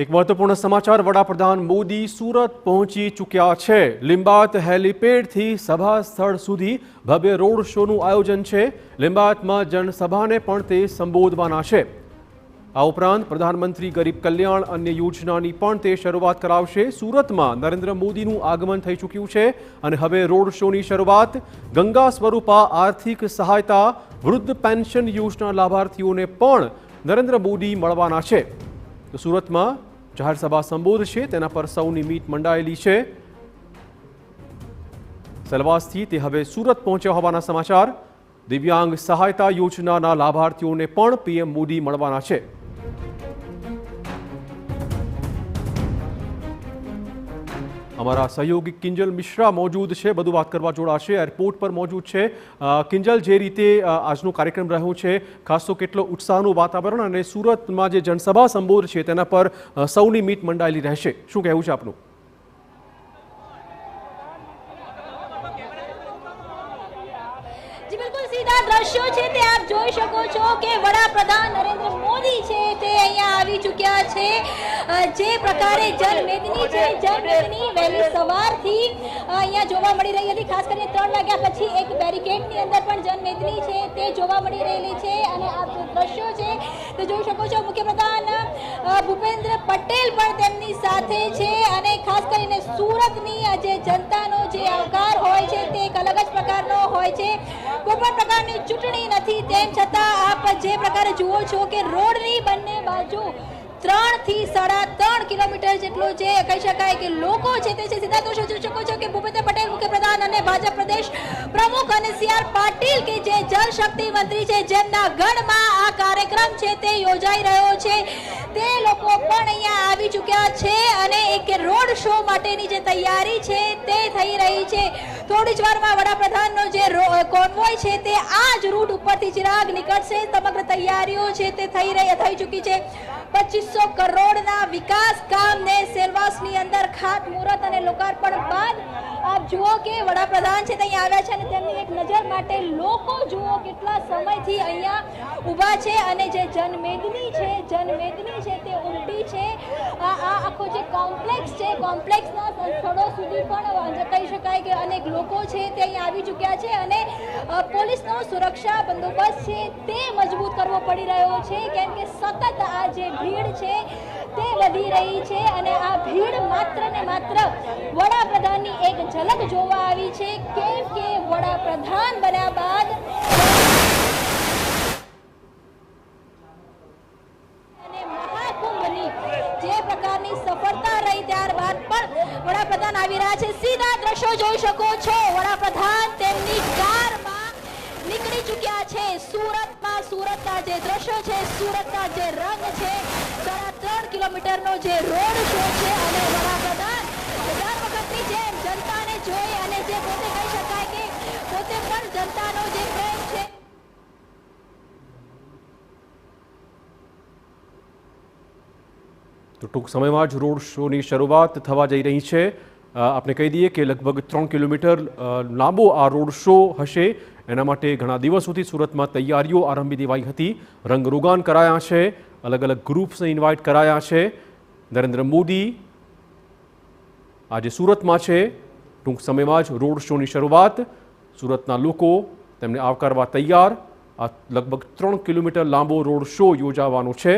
એક મહત્વપૂર્ણ સમાચાર વડાપ્રધાન મોદી સુરત પહોંચી ચૂક્યા છે। લિંબાયત હેલીપેડથી સભા સ્થળ સુધી ભવ્ય રોડ શોનું આયોજન છે। લિંબાયતમાં જનસભાને પણ તે સંબોધવાના છે। આ ઉપરાંત પ્રધાનમંત્રી ગરીબ કલ્યાણ અન્ય યોજનાની પણ તે શરૂઆત કરાવશે। સુરતમાં નરેન્દ્ર મોદીનું આગમન થઈ ચૂક્યું છે અને હવે રોડ શોની શરૂઆત। ગંગા સ્વરૂપા આર્થિક સહાયતા વૃદ્ધ પેન્શન યોજના લાભાર્થીઓને પણ નરેન્દ્ર મોદી મળવાના છે। તો સુરતમાં જાહેર સભા સંબોધશે, તેના પર સૌની મીટ મંડાયેલી છે। સેલવાસથી તે હવે સુરત પહોંચ્યા હોવાના સમાચાર। દિવ્યાંગ સહાયતા યોજનાના લાભાર્થીઓને પણ પીએમ મોદી મળવાના છે। हमारा सहयोगी किंजल मिश्रा मौजूद है, बधु बात करवा जोड़ाशे। एरपोर्ट पर मौजूद है किंजल, जे रीते आजनो कार्यक्रम रह्यो छे, खास तो केटलो उत्साहनुं वातावरण अने सूरतमां जे जनसभा संबोध छे तेना पर सौनी मीट मंडाયેલી રહેશે, શું કહેવું છે આપનું? जी बिल्कुल सीधा दृश्यों छे ते आप जोई शको छो के वडाप्रधान नरेंद्र मोदी छे ते अहींया आवी चूक्या छे। जे प्रकारे जनमेदनी छे, जनमेदनी वहेली सवारथी अहींया जोवा मळी रही हती। खास करीने 3 वाग्या पछी एक बेरिकेडनी अंदर पण जनमेदनी छे ते जोवा मळी रहेली छे अने आ दृश्यो छे ते जोई शको छो। मुख्यप्रधान भूपेन्द्र पटेल पण तेमनी साथे छे अने खास करीने सूरतनी जे जनतानो जे आवकार होय छे ते एक अलग ज प्रकारनो होय छे। कोईपण प्रकारनी चूंटणी नथी, तेम छतां आप जे प्रकारे जुओ छो के रोडनी बंने बाजू 3 થી 3.5 કિલોમીટર જેટલો જે કહી શકાય કે લોકો છે તે સીધા તો જોઈ શકો છો કે ભૂપેન્દ્ર પટેલ મુખ્યપ્રધાન અને ભાજપ પ્રદેશ પ્રમુખ અને સીઆર પાટીલ કે જે જલ શક્તિ મંત્રી છે, જેમના ગઢમાં આ કાર્યક્રમ છે તે યોજાઈ રહ્યો છે, તે લોકો પણ અહીંયા આવી ચૂક્યા છે અને એક રોડ શો માટેની જે તૈયારી છે તે થઈ રહી છે। થોડી જ વારમાં વડાપ્રધાનનો જે કોન્વોય છે તે આ જ રૂટ ઉપરથી ચિરાગ નીકળશે। સમગ્ર તૈયારીઓ છે તે થઈ ચૂકી છે। 2500 કરોડના વિકાસ કામને સેલવાસની અંદર ખાતમુહૂર્ત અને લોકાર્પણ બાદ આપ જુઓ કે વડાપ્રધાન છે તે અહીંયા આવ્યા છે અને તેમની એક નજર માટે લોકો જુઓ કેટલા સમયથી અહીંયા ઊભા છે અને જે જનમેદની છે તે ઉમટી છે। આ આખો જે કોમ્પ્લેક્સ છે, કોમ્પ્લેક્સના સ્થળો સુધી પણ કહી શકાય કે અનેક લોકો છે તે અહીંયા આવી ચૂક્યા છે અને પોલીસનો સુરક્ષા બંદોબસ્ત છે તે મજબૂત કરવો પડી રહ્યો છે, કેમ કે સતત આ જે ભીડ છે તે વધી રહી છે અને આ ભીડ માત્ર ને માત્ર વડાપ્રધાનની એક ઝલક જોવા આવી છે, કેમ કે વડાપ્રધાન બન્યા બાદ અને મહાકુંભની જે પ્રકારની સફળતા રહી ત્યારબાદ પણ વડાપ્રધાન આવી રહ્યા છે। સીધા દ્રશ્યો જોઈ શકો છો, વડાપ્રધાન તેમની કારમાં નીકળી ચૂક્યા છે। સુરતના જે દ્રશ્યો છે, સુરતના જે રંગ છે, 3.5 કિલોમીટરનો જે રોડ શો છે અને વડાપ્રધાન દર વખતની જેમ જનતાને જોઈ અને જે પોતે કહી શકાય કે પોતે પણ જનતાનો જે પ્રેમ છે તો ટૂંક સમયમાં જ રોડ શોની શરૂઆત થવા જઈ રહી છે। આપણે કહી દઈએ કે લગભગ 3 કિલોમીટર લાંબો આ રોડ શો હશે। એના માટે ઘણા દિવસોથી સુરતમાં તૈયારીઓ આરંભી દેવાઈ હતી। રંગરોગાન કરાયા છે, અલગ અલગ ગ્રુપ્સને ઇન્વાઇટ કરાયા છે। નરેન્દ્ર મોદી આજે સુરતમાં છે। ટૂંક સમયમાં જ રોડ શોની શરૂઆત। સુરતના લોકો તેમને આવકારવા તૈયાર। આ લગભગ 3 કિલોમીટર લાંબો રોડ શો યોજાવાનો છે।